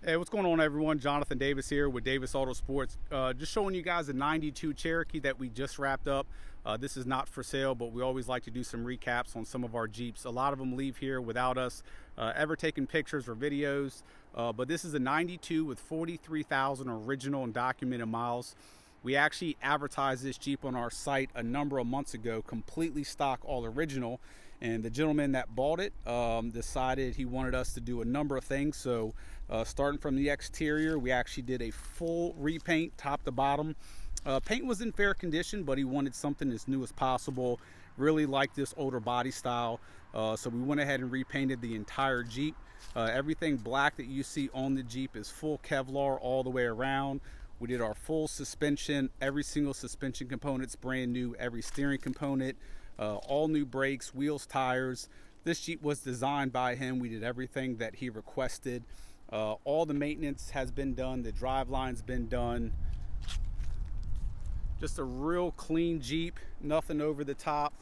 Hey, what's going on, everyone? Jonathan Davis here with Davis Autosports. Just showing you guys a 92 Cherokee that we just wrapped up. This is not for sale, but we always like to do some recaps on some of our Jeeps. A lot of them leave here without us ever taking pictures or videos. But this is a 92 with 43,000 original and documented miles. We actually advertised this Jeep on our site a number of months ago, completely stock, all original. And the gentleman that bought it decided he wanted us to do a number of things. So starting from the exterior, we actually did a full repaint, top to bottom. Paint was in fair condition, but he wanted something as new as possible. Really liked this older body style. So we went ahead and repainted the entire Jeep. Everything black that you see on the Jeep is full Kevlar all the way around. We did our full suspension. Every single suspension component's brand new. Every steering component, all new brakes, wheels, tires. This Jeep was designed by him. We did everything that he requested. All the maintenance has been done. The drive line's been done. Just a real clean Jeep, nothing over the top,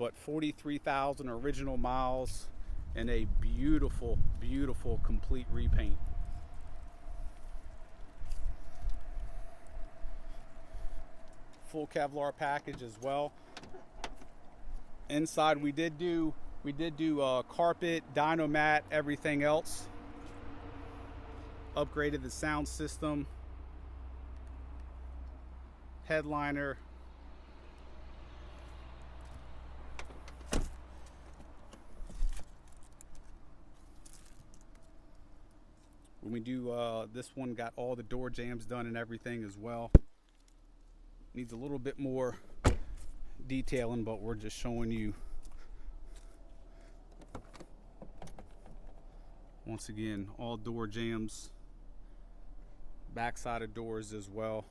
but 43,000 original miles and a beautiful, beautiful complete repaint. Full Kevlar package as well. Inside we did do carpet, dyno mat, everything else. Upgraded the sound system, headliner. When we do this one, got all the door jambs done and everything as well. Needs a little bit more detailing, but we're just showing you once again all door jambs, backside of doors as well.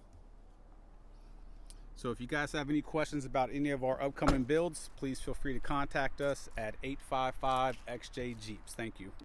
So if you guys have any questions about any of our upcoming builds, please feel free to contact us at 855 XJ Jeeps. Thank you.